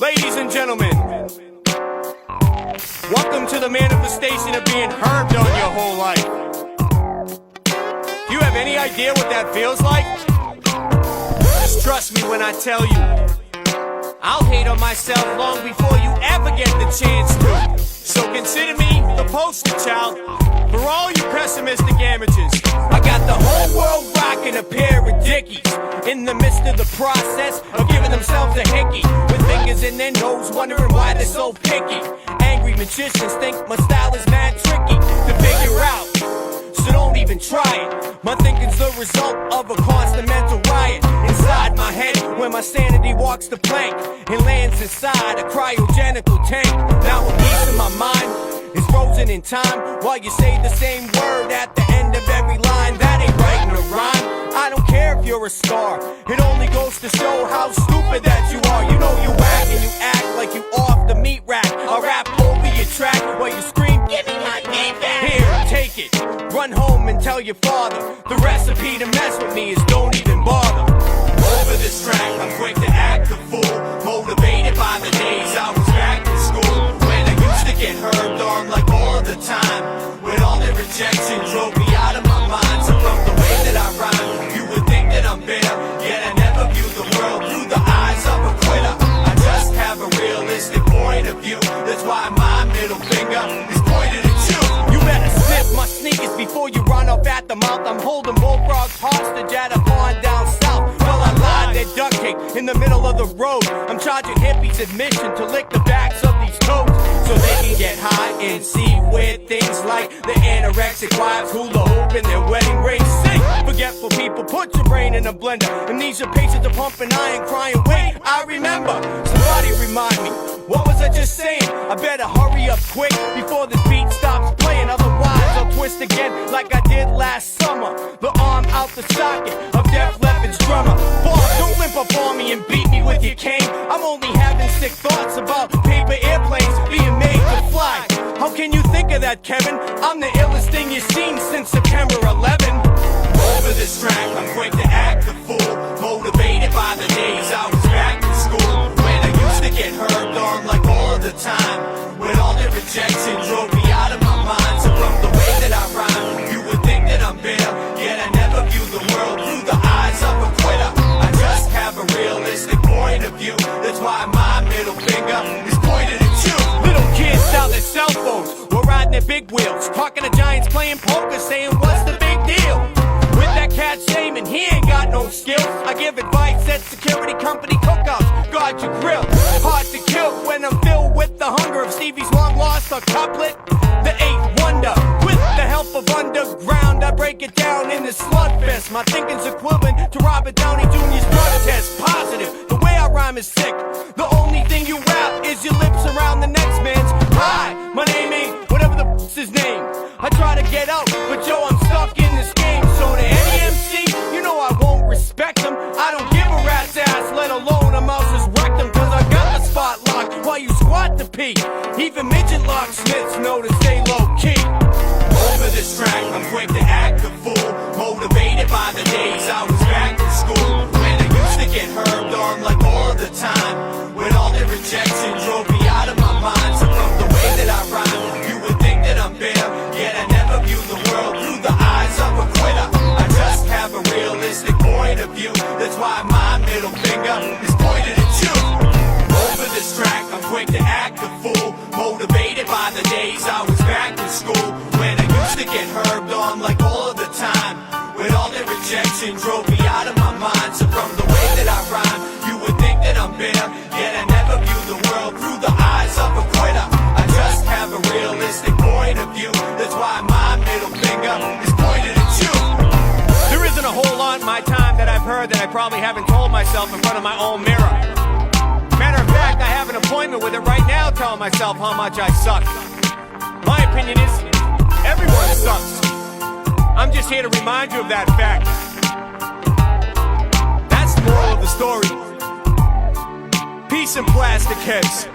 Ladies and gentlemen, welcome to the manifestation of being herbed on your whole life. Do you have any idea what that feels like? Just trust me when I tell you, I'll hate on myself long before you ever get the chance to. So consider me the poster child for all you pessimistic amateurs. I got the whole world rocking a pair of Dickies, in the midst of the process of giving themselves a hickey, with fingers in their nose wondering why they're so picky. Angry magicians think my style is mad tricky to figure out, so don't even try it. My thinking's the result of a constant mental riot inside my head, when my sanity walks the plank and lands inside a cryogenical tank. Now a piece of my mind is frozen in time, while you say the same word at the end of every line. That ain't writing a rhyme. I don't care if you're a star, it only goes to show how stupid that you are. You know you whack and you act like you off the meat rack. I'll rap over your track while you scream, give me my meat back. Here, take it, run home and tell your father, the recipe to mess with me is don't even bother. Over this track, I'm quick to act the fool, motivated by the days I was back in school, when I used to get herbed on like all of the time, when all the rejection drove me out of my mind. So from the way that I rhyme, you would think that I'm bitter, yet I never view the world through the eyes of a quitter. I just have a realistic point of view, that's why my middle finger is pointed at you. You better sniff my sneakers before you run up at the mouth. I'm holding bullfrogs hostage at a barn down south. Well, I lied, they're duct taped in the middle of the road. I'm charging hippies admission to lick the backs of these toads, so they can get high and see weird things like the anorexic wives hula hoop in their wedding rings. Sing, forgetful people, put your brain in a blender. Amnesia patients are pumping iron, crying, wait, I remember. Somebody remind me, what was I just saying? I better hurry up quick before this beat stops playing, otherwise I'll twist again like I did last summer. The arm out the socket of Def Leppard's drummer. Boss, don't limp up on me and beat me with your cane. I'm only having sick thoughts about paper airplanes being made to fly. How can you think of that, Kevin? I'm the illest thing you've seen since September 11. Over this track, I'm quick to act the fool, motivated by the days I was back in school, when I used to get herbed on like all of the time, when all the rejection drove me out of my mind. So from the way that I rhyme, you would think that I'm bitter, yet I never view the world through the eyes of a quitter. I just have a realistic point of view, that's why my middle finger is pointed at you. Little kids out their cell phones, we're riding their big wheels, talking to giants playing poker, saying what's the big deal? With that cat shaming, he ain't got no skill. I give advice at security company cookouts, guard your grill. Hard to kill when I'm filled with the hunger of Stevie's long lost a couplet, the eighth wonder. With the help of underground, I break it down in this slugfest. My thinking's equivalent to Robert Downey Jr.'s drug test. Positive, the way I rhyme is sick. The only thing you rap is your lips around the next man's. Hi, my name ain't whatever the f***'s his name. I try to get out, but yo, I'm stuck in this game. So to any MC, you know I won't respect them. I don't give a rat's ass, let alone a mouse's rectum, cause I got the spot locked while you squat to pee. Even midget locksmiths know to stay low key. Over this track, I'm quick to act the fool, motivated by the days I was back in school, when I used to get herbed on like all of the time, when all the rejection drove me out of my mind. So from the way that I rhyme, you would think that I'm bitter, yet I never view the world through the eyes of a quitter. I just have a realistic point of view, that's why my middle finger is pointed at you. Over this track, I'm quick to act the fool, motivated by the days I was back in school, when I used to get herbed on like all of the time, when all the rejection drove me out of my mind. So from the way that I rhyme, you would think that I'm bitter, yet I never view the world through the eyes of a quitter. I just have a realistic point of view, that's why my middle finger is pointed at you. There isn't a whole lot in my time that I've heard that I probably haven't told myself in front of my own mirror. Matter of fact, I have an appointment with it right now telling myself how much I suck. My opinion is, everyone sucks. I'm just here to remind you of that fact. That's the moral of the story. Peace and plastic heads.